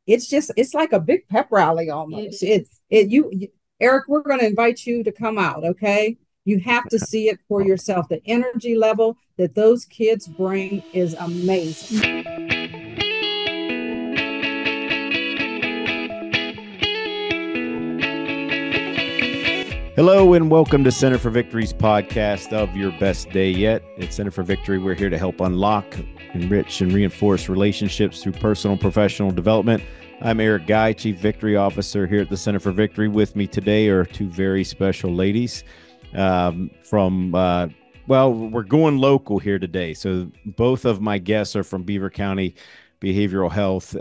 it's like a big pep rally almost. Eric, we're going to invite you to come out, okay? You have to see it for yourself. The energy level that those kids bring is amazing. Hello and welcome to Center for Victory's podcast of Your Best Day Yet. At Center for Victory, we're here to help unlock, enrich, and reinforce relationships through personal and professional development. I'm Eric Guy, Chief Victory Officer here at the Center for Victory. With me today are two very special ladies we're going local here today. So both of my guests are from Beaver County Behavioral Health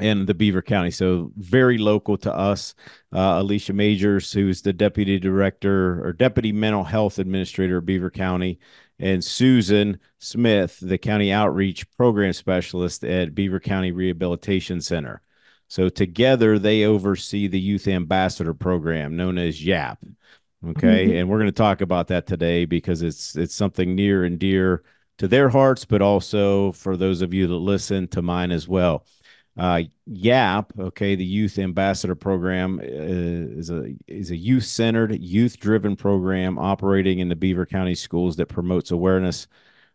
and the Beaver County, so very local to us. Alicia Majors, who's the Deputy Director or Deputy Mental Health Administrator of Beaver County, and Susan Smith, the County Outreach Program Specialist at Beaver County Rehabilitation Center. So together, they oversee the Youth Ambassador Program, known as YAP. Okay, and we're going to talk about that today because it's something near and dear to their hearts, but also for those of you that listen, to mine as well. YAP, okay, the Youth Ambassador Program is a youth-centered, youth-driven program operating in the Beaver County schools that promotes awareness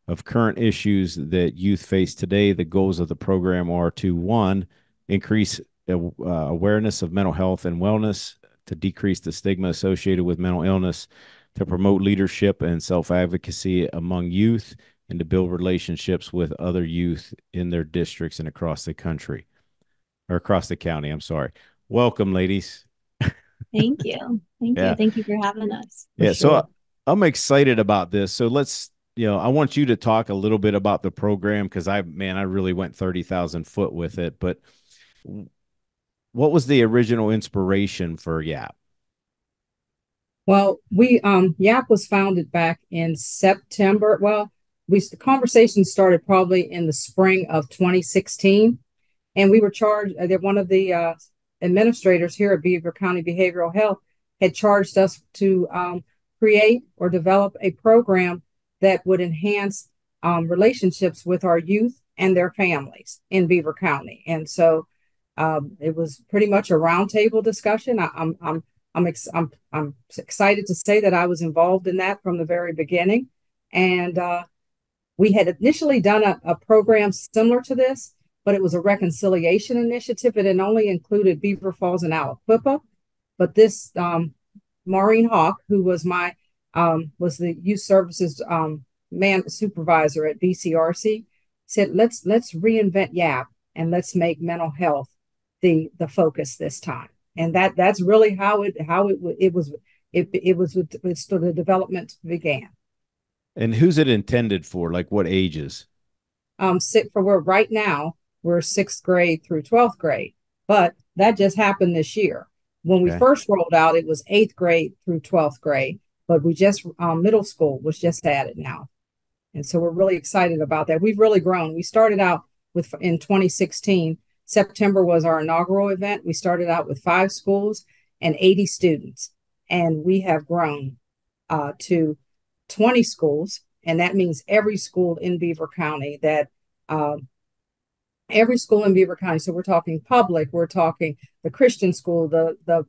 of current issues that youth face today. The goals of the program are to, one, increase awareness of mental health and wellness, to decrease the stigma associated with mental illness, to promote leadership and self-advocacy among youth, and to build relationships with other youth in their districts and across the country. Or across the county, I'm sorry. Welcome, ladies. Thank you. Thank you. Thank you for having us. Yeah, sure. So I'm excited about this. So I want you to talk a little bit about the program because I really went 30,000 foot with it. But what was the original inspiration for YAP? Well, YAP was founded back in September. Well, the conversation started probably in the spring of 2016. And we were charged that one of the administrators here at Beaver County Behavioral Health had charged us to create or develop a program that would enhance relationships with our youth and their families in Beaver County. And so it was pretty much a roundtable discussion. I'm excited to say that I was involved in that from the very beginning. And we had initially done a program similar to this, but it was a reconciliation initiative. It had only included Beaver Falls and Aliquippa. But this Maureen Hawk, who was was the youth services supervisor at BCRC, said, let's reinvent YAP and let's make mental health the focus this time. And that's really how the development began. And who's it intended for? Like what ages? Right now, we're 6th grade through 12th grade, but that just happened this year. When we first rolled out, it was 8th grade through 12th grade, but we just, middle school was just added now. And so we're really excited about that. We've really grown. We started out in 2016, September was our inaugural event. We started out with 5 schools and 80 students, and we have grown to 20 schools. And that means every school in Beaver County every school in Beaver County. So we're talking public, we're talking the Christian school, the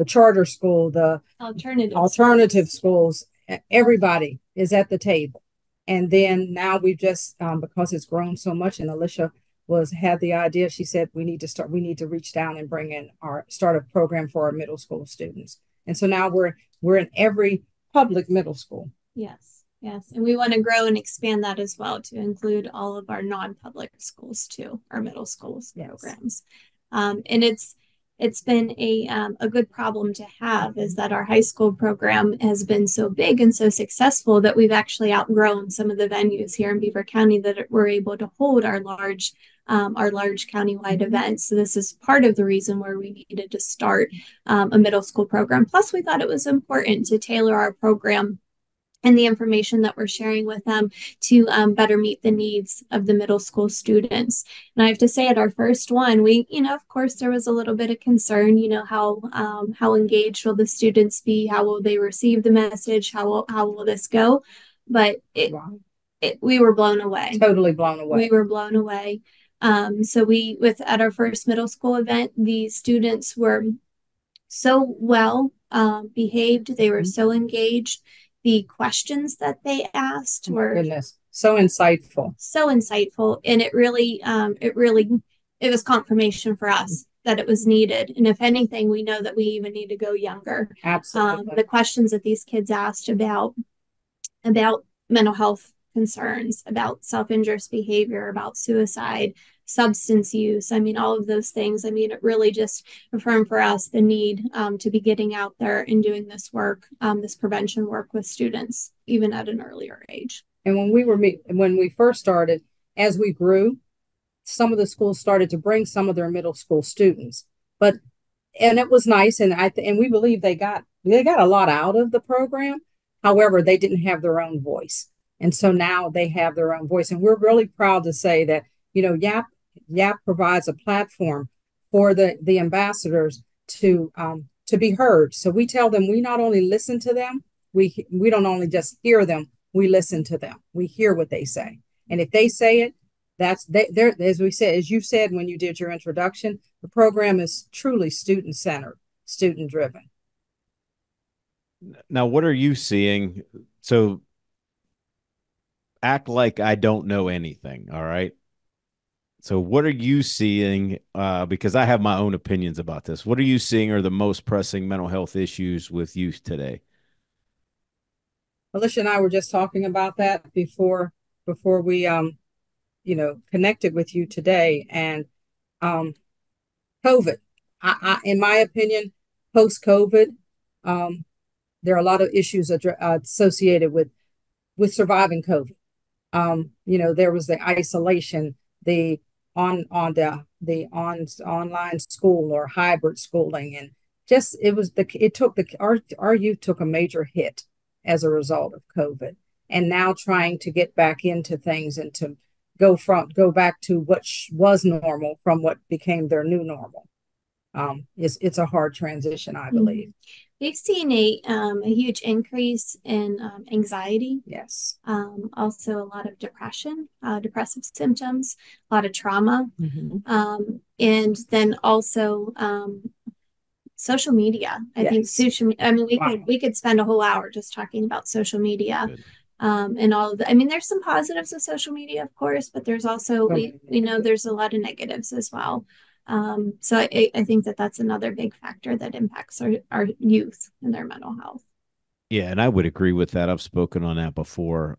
charter school, the alternative schools. Everybody is at the table. And then now we've just because it's grown so much, and Alicia had the idea. She said we need to reach down and start a program for our middle school students. And so now we're in every public middle school. Yes. And we want to grow and expand that as well to include all of our non-public schools too, our middle schools programs. And it's been a good problem to have, is that our high school program has been so big and so successful that we've actually outgrown some of the venues here in Beaver County that we're able to hold our large countywide events. So this is part of the reason where we needed to start a middle school program. Plus, we thought it was important to tailor our program and the information that we're sharing with them to better meet the needs of the middle school students. And I have to say, at our first one, we, of course, there was a little bit of concern, how engaged will the students be? How will they receive the message? How will this go? But we were blown away. Totally blown away. We were blown away. So at our first middle school event, the students were so well behaved. They were so engaged. The questions that they asked were Goodness, so insightful. So insightful. And it was confirmation for us that it was needed. And if anything, we know that we even need to go younger. Absolutely. The questions that these kids asked about mental health concerns, about self-injurious behavior, about suicide, substance use. I mean, all of those things. I mean, it really just affirmed for us the need to be getting out there and doing this work, this prevention work with students, even at an earlier age. And when we first started, as we grew, some of the schools started to bring some of their middle school students, and it was nice, and we believe they got a lot out of the program. However, they didn't have their own voice, and so now they have their own voice, and we're really proud to say that YAP provides a platform for the ambassadors to be heard. So we tell them we not only listen to them, we don't only just hear them, we listen to them. We hear what they say, and if they say it, they're, as you said when you did your introduction, the program is truly student-centered, student-driven. Now, what are you seeing? So act like I don't know anything, all right? So what are you seeing? Because I have my own opinions about this. What are you seeing are the most pressing mental health issues with youth today? Alicia and I were just talking about that before we connected with you today, and COVID. In my opinion, post-COVID, there are a lot of issues associated with surviving COVID. There was the isolation, the online school or hybrid schooling, and just our youth took a major hit as a result of COVID, and now trying to get back into things and to go back to what was normal from what became their new normal. It's a hard transition, I believe. We've seen a huge increase in anxiety. Yes. Also a lot of depression, depressive symptoms, a lot of trauma. And then also social media. I think we could spend a whole hour just talking about social media. Good. And all of the, I mean, there's some positives of social media, of course, but there's also, we know there's a lot of negatives as well. So I think that's another big factor that impacts our youth and their mental health. Yeah, and I would agree with that. I've spoken on that before,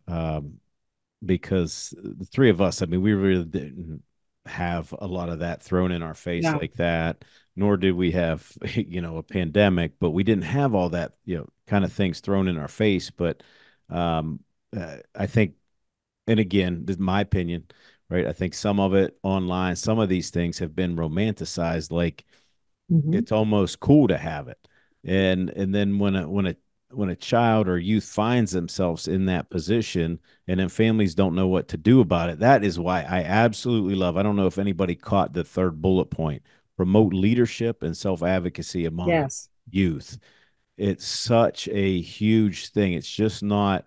because the three of us, I mean, we really didn't have a lot of that thrown in our face like that, nor did we have, a pandemic, but we didn't have all that, kind of things thrown in our face. But I think, and again, this is my opinion, right? I think some of it online, some of these things have been romanticized, like it's almost cool to have it. And then when a child or youth finds themselves in that position, and then families don't know what to do about it, that is why I absolutely love, I don't know if anybody caught the third bullet point, promote leadership and self-advocacy among youth. It's such a huge thing. It's just not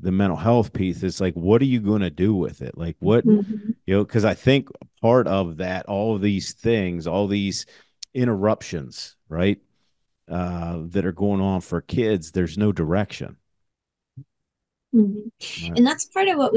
the mental health piece. It's like, what are you going to do with it? Like what, because I think part of that, all of these things, all these interruptions, right, that are going on for kids, there's no direction. Right. And that's part of what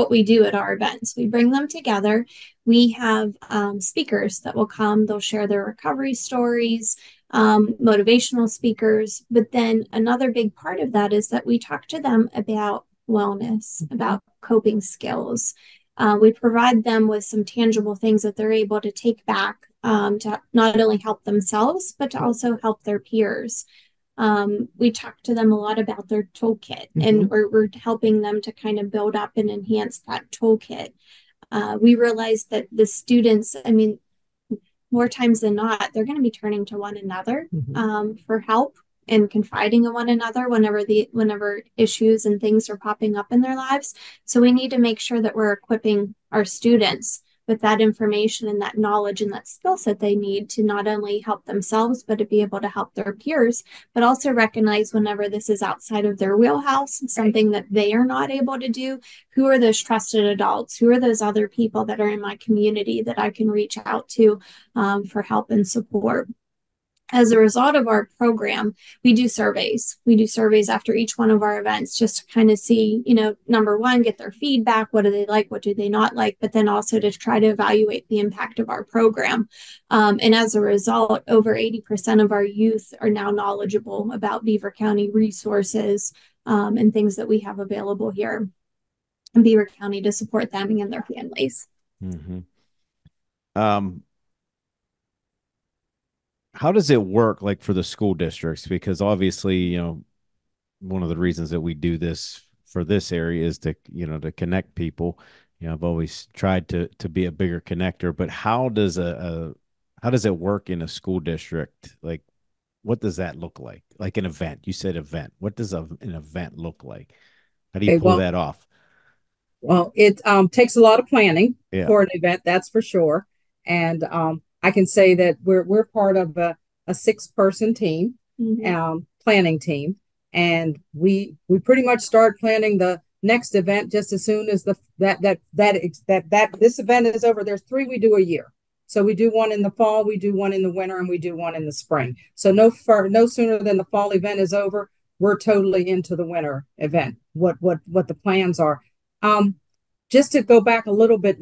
we do at our events. We bring them together. We have speakers that will come. They'll share their recovery stories, motivational speakers. But then another big part of that is that we talk to them about wellness, about coping skills. We provide them with some tangible things that they're able to take back to not only help themselves, but to also help their peers. We talk to them a lot about their toolkit, and we're helping them to kind of build up and enhance that toolkit. We realize that the students, I mean, more times than not, they're going to be turning to one another for help and confiding in one another whenever issues and things are popping up in their lives. So we need to make sure that we're equipping our students with that information and that knowledge and that skill set they need to not only help themselves, but to be able to help their peers, but also recognize whenever this is outside of their wheelhouse, something that they are not able to do, who are those trusted adults? Who are those other people that are in my community that I can reach out to for help and support? As a result of our program, we do surveys. We do surveys after each one of our events just to kind of see, number one, get their feedback. What do they like? What do they not like? But then also to try to evaluate the impact of our program. And as a result, over 80% of our youth are now knowledgeable about Beaver County resources and things that we have available here in Beaver County to support them and their families. Mm-hmm. How does it work like for the school districts? Because obviously, one of the reasons that we do this for this area is to, to connect people. I've always tried to be a bigger connector, but how does how does it work in a school district? Like, what does that look like? Like an event, you said event. What does an event look like? How do you pull that off? Well, it takes a lot of planning Yeah. for an event, that's for sure. And I can say that we're part of a 6-person team, planning team, and we pretty much start planning the next event just as soon as this event is over. There's 3 we do a year, so we do one in the fall, we do one in the winter, and we do one in the spring. So no sooner than the fall event is over, we're totally into the winter event. What the plans are. Just to go back a little bit,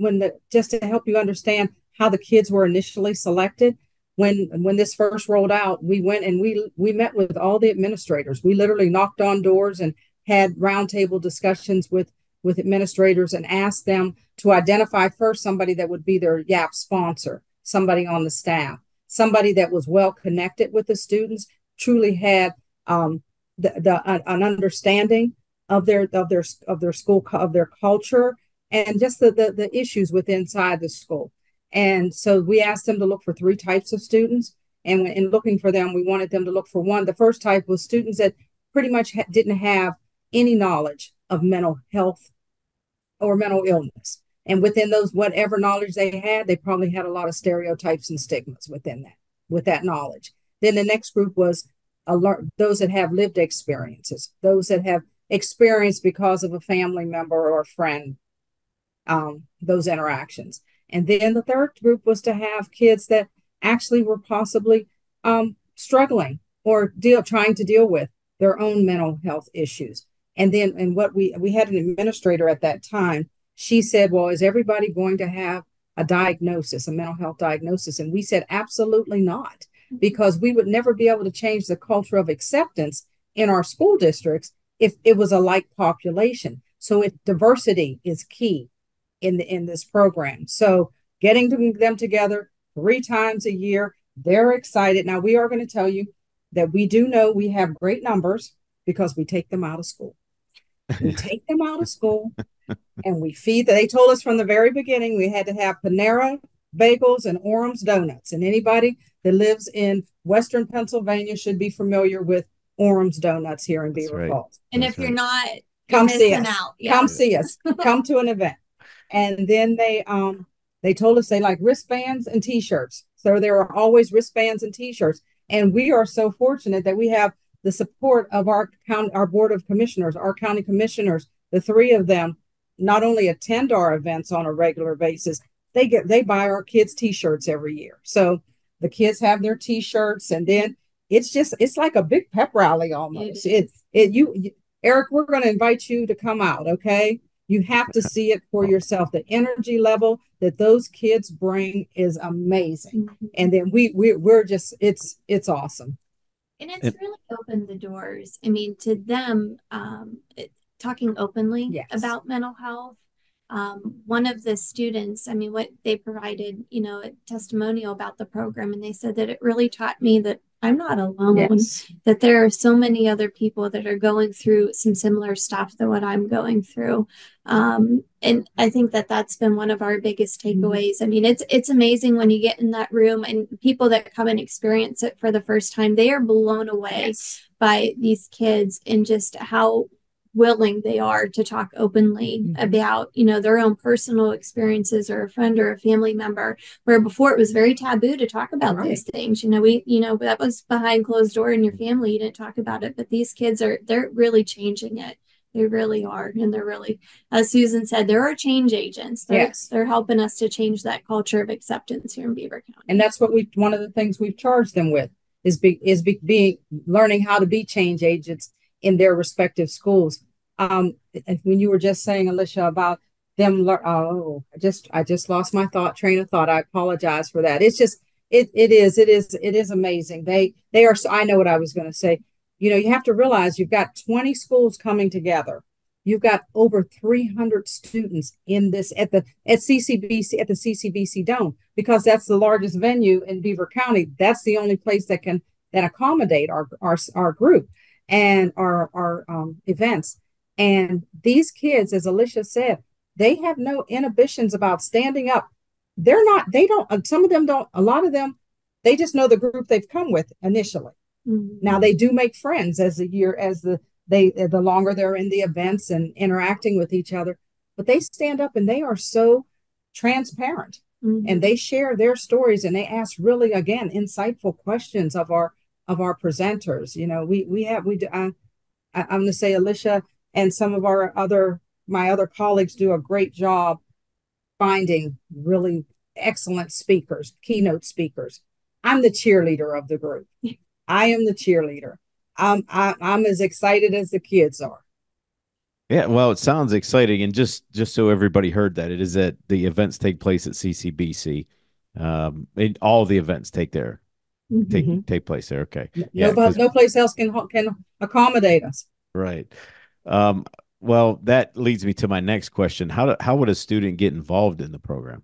just to help you understand how the kids were initially selected. When this first rolled out, we went and we met with all the administrators. We literally knocked on doors and had roundtable discussions with administrators and asked them to identify first somebody that would be their YAP sponsor, somebody on the staff, somebody that was well connected with the students, truly had an understanding of their school, of their culture, and just the issues inside the school. And so we asked them to look for 3 types of students. And in looking for them, we wanted them to look for one. The first type was students that pretty much didn't have any knowledge of mental health or mental illness. And within those, whatever knowledge they had, they probably had a lot of stereotypes and stigmas with that knowledge. Then the next group was those that have lived experiences, those that have experienced because of a family member or a friend, those interactions. And then the third group was to have kids that actually were possibly struggling or trying to deal with their own mental health issues. And what we had an administrator at that time. She said, well, is everybody going to have a diagnosis, a mental health diagnosis? And we said, absolutely not, because we would never be able to change the culture of acceptance in our school districts if it was a like population. So diversity is key in this program. So getting them together 3 times a year, they're excited. Now, we are going to tell you that we do know we have great numbers because we take them out of school. We take them out of school and we feed them. They told us from the very beginning we had to have Panera bagels and Orem's donuts. And anybody that lives in Western Pennsylvania should be familiar with Orem's donuts here in Beaver Falls. And if you're not, come see us. Yeah. Come see us. Come to an event. And then they told us they like wristbands and T-shirts. So there are always wristbands and T-shirts. And we are so fortunate that we have the support of our board of commissioners, our county commissioners. The 3 of them not only attend our events on a regular basis, they buy our kids T-shirts every year. So the kids have their T-shirts, and then it's like a big pep rally almost. Eric, we're going to invite you to come out, okay? You have to see it for yourself. The energy level that those kids bring is amazing. And then we're just, it's awesome. And it's really opened the doors. I mean, to them, talking openly about mental health. One of the students, I mean, what they provided, a testimonial about the program, and they said that it really taught me that I'm not alone, that there are so many other people that are going through some similar stuff than what I'm going through. And I think that that's been one of our biggest takeaways. I mean, it's amazing when you get in that room and people that come and experience it for the first time, they are blown away by these kids and just how willing they are to talk openly about, their own personal experiences, or a friend or a family member, where before it was very taboo to talk about these things. That was behind closed door in your family. You didn't talk about it, but these kids they're really changing it. They really are. And they're really, as Susan said, there are change agents. They're helping us to change that culture of acceptance here in Beaver County. And that's what one of the things we've charged them with is learning how to be change agents in their respective schools. When you were just saying, Alicia, about them, I just lost my train of thought. I apologize for that. It's just, it is amazing. They are, so I know what I was going to say. You have to realize you've got 20 schools coming together. You've got over 300 students in this at the CCBC Dome, because that's the largest venue in Beaver County. That's the only place that can accommodate our group and our events. And these kids, as Alicia said, they have no inhibitions about standing up. Some of them don't, a lot of them, they just know the group they've come with initially. Mm-hmm. Now they do make friends the longer they're in the events and interacting with each other, but they stand up and they are so transparent. Mm-hmm. And they share their stories, and they ask really, again, insightful questions of our presenters. I'm going to say Alicia and some of my other colleagues do a great job finding really excellent speakers, keynote speakers. I'm the cheerleader of the group. I am the cheerleader. I'm as excited as the kids are. Yeah, well, it sounds exciting, and just so everybody heard that, it is that the events take place at CCBC. All the events take place there. Okay, no place else can accommodate us. Right. Well, that leads me to my next question. How would a student get involved in the program?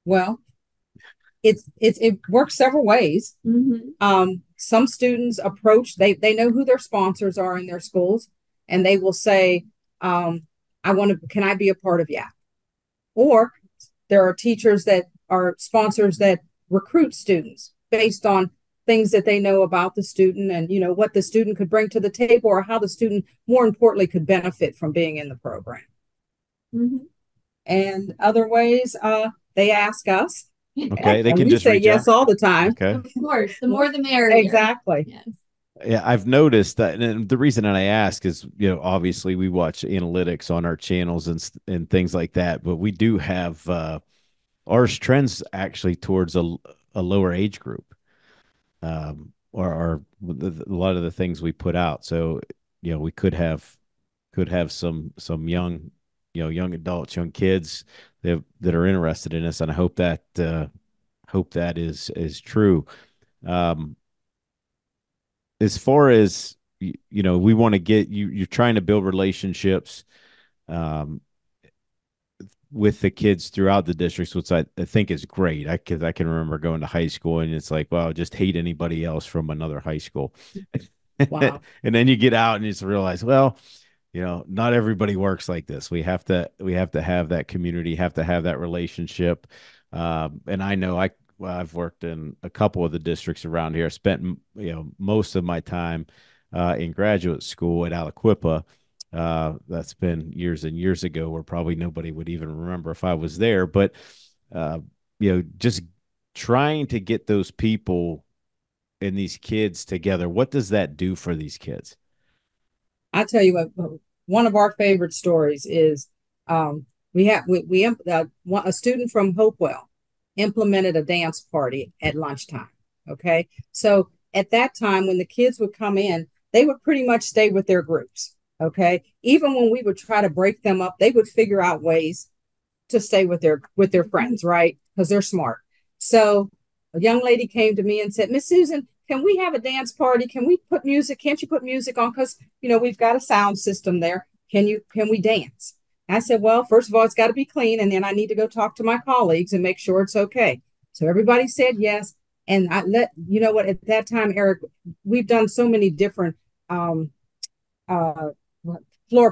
Well, it works several ways. Mm-hmm. Some students approach, they know who their sponsors are in their schools, and they will say, can I be a part of YAP? Or there are teachers that are sponsors that recruit students based on things that they know about the student and, what the student could bring to the table, or how the student, more importantly, could benefit from being in the program. Mm-hmm. And other ways, they ask us. Okay, they can just say yes all the time. Okay, of course, the more the merrier. Exactly. Yes. Yeah, I've noticed that, and the reason that I ask is, obviously we watch analytics on our channels and things like that, but we do have ours trends actually towards a lower age group, or a lot of the things we put out. So we could have some young young adults, young kids that are interested in us, and I hope that is true. As far as we want to get you're trying to build relationships with the kids throughout the districts, which I think is great. I can remember going to high school, and it's like, well, just hate anybody else from another high school. Wow. And then you get out and you just realize, well, not everybody works like this. We have to have that community, have to have that relationship. And I know I've worked in a couple of the districts around here. I spent most of my time in graduate school at Aliquippa. That's been years and years ago, where probably nobody would even remember if I was there. But just trying to get those people and these kids together. What does that do for these kids? I tell you what, one of our favorite stories is a student from Hopewell implemented a dance party at lunchtime. Okay. So at that time, when the kids would come in, they would pretty much stay with their groups. Okay. Even when we would try to break them up, they would figure out ways to stay with their friends, right? Because they're smart. So a young lady came to me and said, Miss Susan, can we have a dance party? Can we put music? Can't you put music on? Because, we've got a sound system there. Can we dance? I said, well, first of all, it's got to be clean. And then I need to go talk to my colleagues and make sure it's okay. So everybody said yes. And at that time, Eric, we've done so many different floor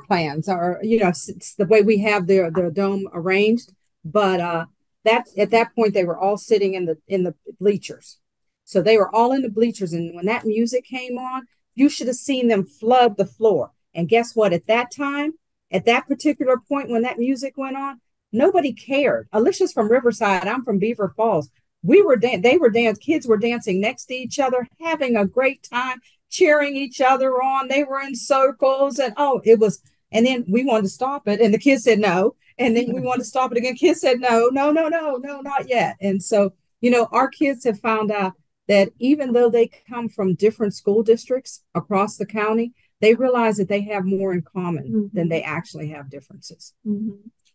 plans, or, it's the way we have the dome arranged. But at that point, they were all sitting in the bleachers. So they were all in the bleachers. And when that music came on, you should have seen them flood the floor. And guess what? At that time, at that particular point when that music went on, nobody cared. Alicia's from Riverside. I'm from Beaver Falls. They were kids were dancing next to each other, having a great time, cheering each other on. They were in circles, and it was. And then we wanted to stop it, and the kids said no. And then we wanted to stop it again. Kids said no, no, no, no, no, not yet. And so, our kids have found out that even though they come from different school districts across the county, they realize that they have more in common than they actually have differences.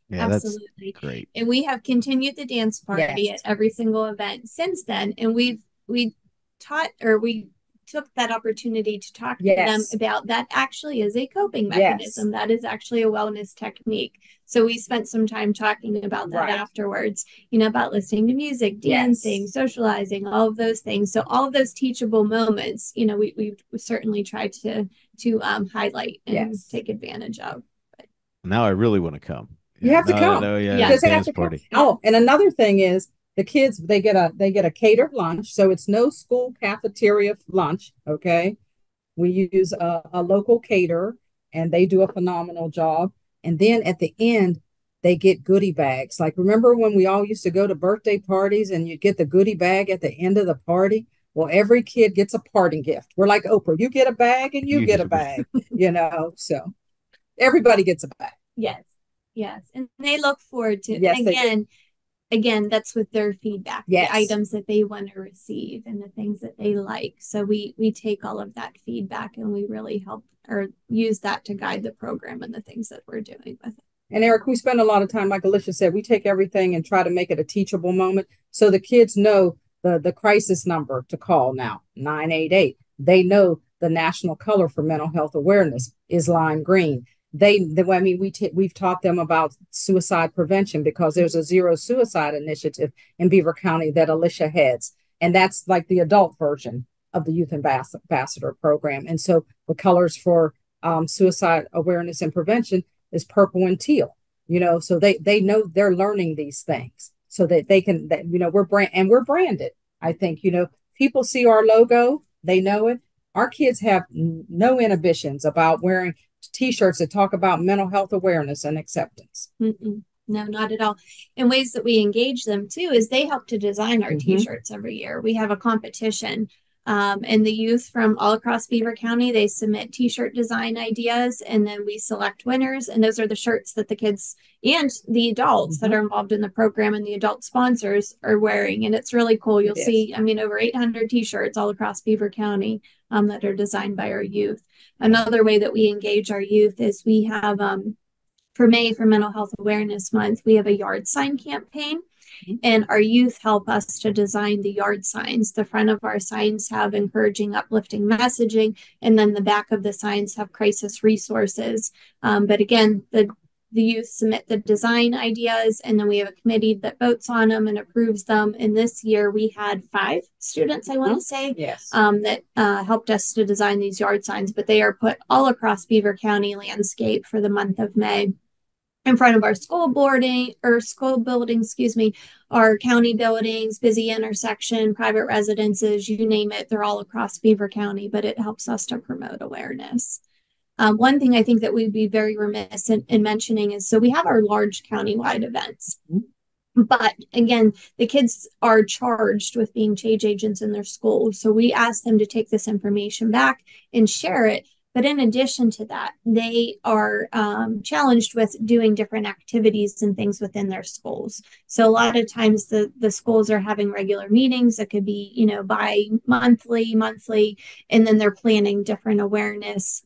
Yeah, absolutely. That's great. And we have continued the dance party at every single event since then. And we took that opportunity to talk to them about that actually is a coping mechanism. That is actually a wellness technique. So we spent some time talking about that afterwards, about listening to music, dancing, socializing, all of those things. So all of those teachable moments, we certainly tried to highlight and take advantage of. But now I really want to come. You have to come. Because they have to come. Oh, and another thing is the kids, they get a catered lunch. So it's no school cafeteria lunch. Okay. We use a local caterer, and they do a phenomenal job. And then at the end, they get goodie bags. Like, remember when we all used to go to birthday parties and you'd get the goodie bag at the end of the party? Well, every kid gets a parting gift. We're like Oprah. You get a bag and you get a bag, so everybody gets a bag. Yes. And they look forward to it. And again, that's with their feedback, the items that they want to receive and the things that they like. So we take all of that feedback and we really help or use that to guide the program and the things that we're doing with it. And Eric, we spend a lot of time, like Alicia said, we take everything and try to make it a teachable moment. So the kids know the crisis number to call now, 988. They know the national color for mental health awareness is lime green. We've taught them about suicide prevention because there's a zero suicide initiative in Beaver County that Alicia heads. And that's like the adult version of the Youth Ambassador program. And so the colors for suicide awareness and prevention is purple and teal, so they know they're learning these things so that they can, we're branded. I think, people see our logo, they know it. Our kids have no inhibitions about wearing T-shirts that talk about mental health awareness and acceptance. No, not at all. And ways that we engage them too is they help to design our T-shirts every year. We have a competition, and the youth from all across Beaver County, they submit T-shirt design ideas, and then we select winners. And those are the shirts that the kids and the adults that are involved in the program and the adult sponsors are wearing. And it's really cool. You'll see, over 800 T-shirts all across Beaver County that are designed by our youth. Another way that we engage our youth is we have, for May, for Mental Health Awareness Month, we have a yard sign campaign. And our youth help us to design the yard signs. The front of our signs have encouraging, uplifting messaging, and then the back of the signs have crisis resources. But again, the youth submit the design ideas, and then we have a committee that votes on them and approves them. And this year we had 5 students, I want to say, that helped us to design these yard signs, but they are put all across Beaver County landscape for the month of May. In front of our school building, our county buildings, busy intersection, private residences, you name it, they're all across Beaver County, but it helps us to promote awareness. One thing I think that we'd be very remiss in mentioning is, so we have our large countywide events. But again, the kids are charged with being change agents in their school. So we ask them to take this information back and share it. But in addition to that, they are challenged with doing different activities and things within their schools. So a lot of times the schools are having regular meetings that could be, monthly, and then they're planning different awareness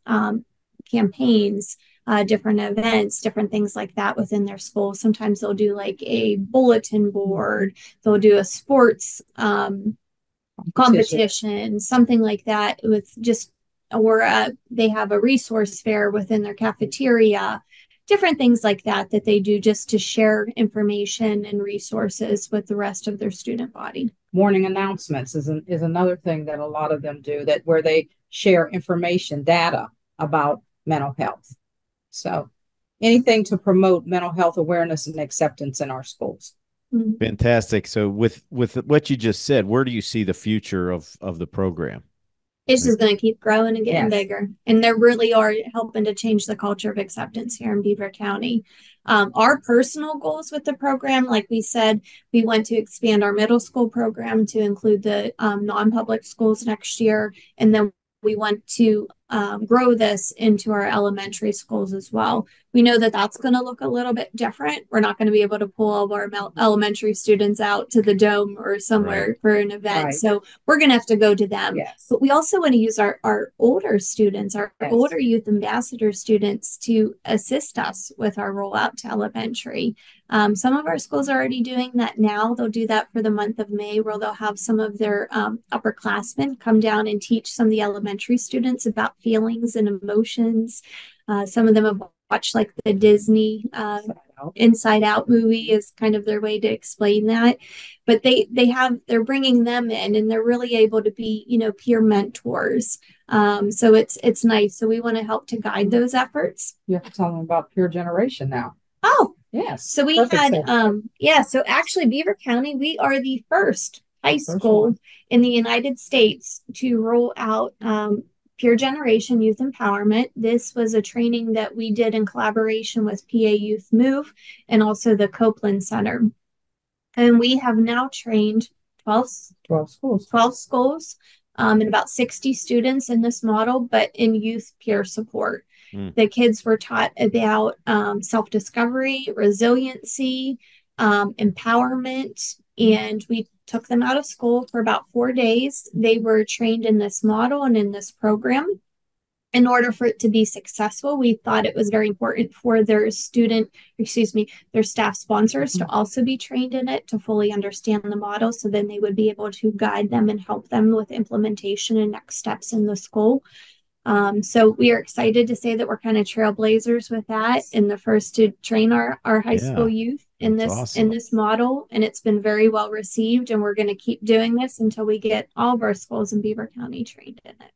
campaigns, different events, different things like that within their school. Sometimes they'll do like a bulletin board, they'll do a sports competition, something like that, with just, or they have a resource fair within their cafeteria, different things like that they do just to share information and resources with the rest of their student body. Morning announcements is another thing that a lot of them do, that where they share information, data about mental health. So anything to promote mental health awareness and acceptance in our schools. Fantastic. So with what you just said, where do you see the future of the program? It's just going to keep growing and getting Yes. bigger. And they really are helping to change the culture of acceptance here in Beaver County. Our personal goals with the program, like we said, we want to expand our middle school program to include the non-public schools next year. And then we want to grow this into our elementary schools as well. We know that that's going to look a little bit different. We're not going to be able to pull all of our elementary students out to the dome or somewhere for an event. Right. So we're going to have to go to them. Yes. But we also want to use our older students, our older youth ambassador students to assist us with our rollout to elementary. Some of our schools are already doing that now. They'll do that for the month of May, where they'll have some of their upperclassmen come down and teach some of the elementary students about feelings and emotions. Some of them have watched like the Disney Inside Out movie is kind of their way to explain that. But they're bringing them in, and they're really able to be, peer mentors. So it's nice. So we want to help to guide those efforts. You have to tell them about Peer Generation now. Oh, yes. So we had, so actually Beaver County, we are the first high school in the United States to roll out Peer Generation Youth Empowerment. This was a training that we did in collaboration with PA Youth Move and also the Copeland Center. And we have now trained 12 schools and about 60 students in this model, but in youth peer support. The kids were taught about self-discovery, resiliency, empowerment, and we took them out of school for about 4 days. They were trained in this model and in this program. In order for it to be successful, we thought it was very important for their staff sponsors to also be trained in it to fully understand the model. So then they would be able to guide them and help them with implementation and next steps in the school. So we are excited to say that we're kind of trailblazers with that and the first to train our high school youth in this model. And it's been very well received. And we're going to keep doing this until we get all of our schools in Beaver County trained in it.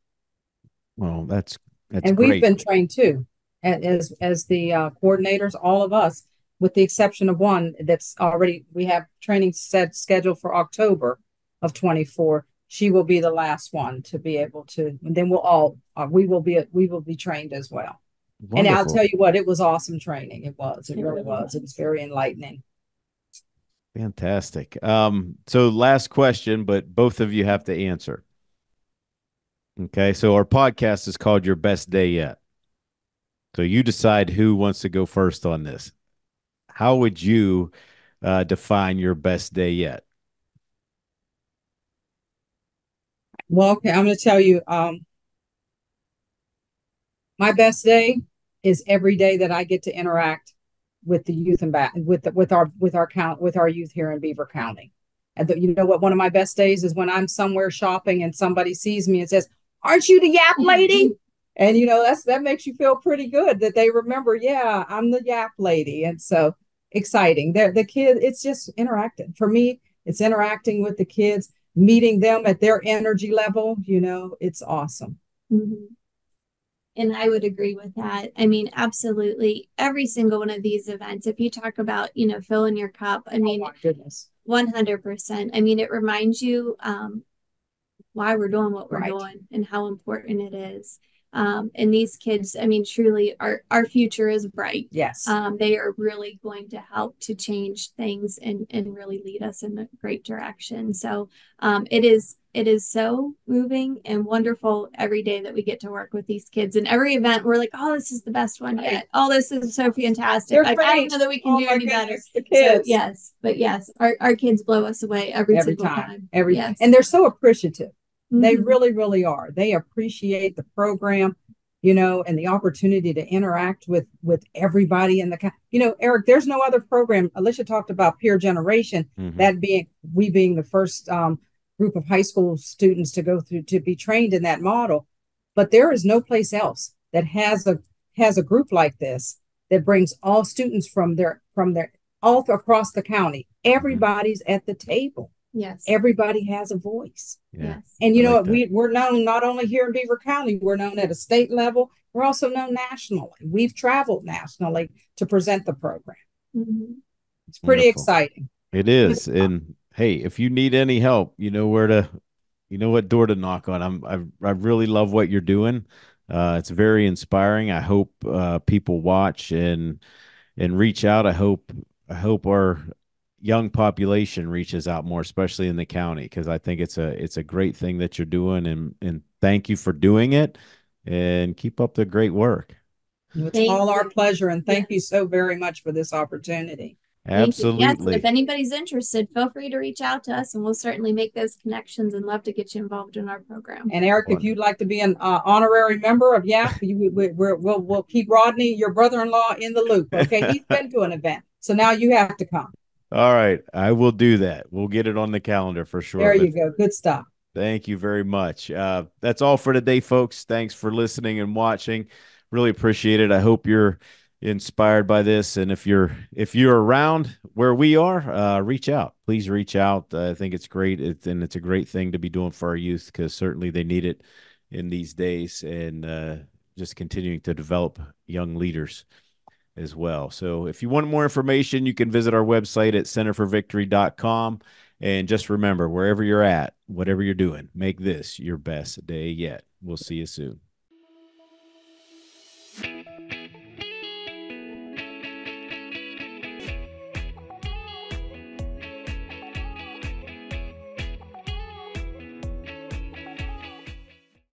Well, that's and great. We've been trained too, as the coordinators, all of us, with the exception of one that's already, we have training scheduled for October of 24. She will be the last one to be able to, and then we will be trained as well. Wonderful. And I'll tell you what, it was awesome training. It really was. It was very enlightening. Fantastic. So last question, but both of you have to answer. Okay. So our podcast is called Your Best Day Yet. So you decide who wants to go first on this. How would you define your best day yet? Well, okay, I'm going to tell you, my best day is every day that I get to interact with the youth and with our youth here in Beaver County. And you know what? One of my best days is when I'm somewhere shopping and somebody sees me and says, "Aren't you the Yap lady?" And that makes you feel pretty good that they remember, yeah, I'm the Yap lady. And so exciting. The kid, it's just interacting. For me, it's interacting with the kids, meeting them at their energy level. It's awesome. Mm-hmm. And I would agree with that. I mean, absolutely. Every single one of these events, if you talk about, filling your cup, I mean, oh my goodness. 100%. I mean, it reminds you why we're doing what we're doing and how important it is. And these kids, I mean, truly our future is bright. Yes. They are really going to help to change things and really lead us in a great direction. So it is so moving and wonderful every day that we get to work with these kids. And every event, we're like, oh, this is the best one yet. Oh, this is so fantastic. They're like, great. I don't know that we can do any better. The kids. So, yes, our kids blow us away every single time. And they're so appreciative. They really, really are. They appreciate the program, and the opportunity to interact with everybody in the, Eric, there's no other program. Alicia talked about Peer Generation, that being the first group of high school students to go through to be trained in that model. But there is no place else that has a group like this that brings all students from all across the county. Everybody's at the table. Yes. Everybody has a voice. Yeah. Yes. And we're known not only here in Beaver County, we're known at a state level. We're also known nationally. We've traveled nationally to present the program. Mm-hmm. It's pretty exciting. It is. And hey, if you need any help, you know where you know what door to knock on. I really love what you're doing. It's very inspiring. I hope people watch and reach out. I hope our young population reaches out more, especially in the county, because I think it's a great thing that you're doing, and thank you for doing it, and keep up the great work. It's Thank all our you. pleasure, and thank you so very much for this opportunity. Thank you. Yes, and Absolutely. if anybody's interested, feel free to reach out to us, and we'll certainly make those connections and love to get you involved in our program. And Eric, if you'd like to be an honorary member of YAP, we'll keep Rodney, your brother-in-law, in the loop. Okay, he's been to an event, so now you have to come. All right, I will do that. We'll get it on the calendar for sure. There you go. Good stuff. Thank you very much. That's all for today, folks. Thanks for listening and watching. Really appreciate it. I hope you're inspired by this. And if you're around where we are, reach out. Please reach out. I think it's great. And it's a great thing to be doing for our youth, because certainly they need it in these days, and just continuing to develop young leaders as well. So if you want more information, you can visit our website at centerforvictory.com. And just remember, wherever you're at, whatever you're doing, make this your best day yet. We'll see you soon.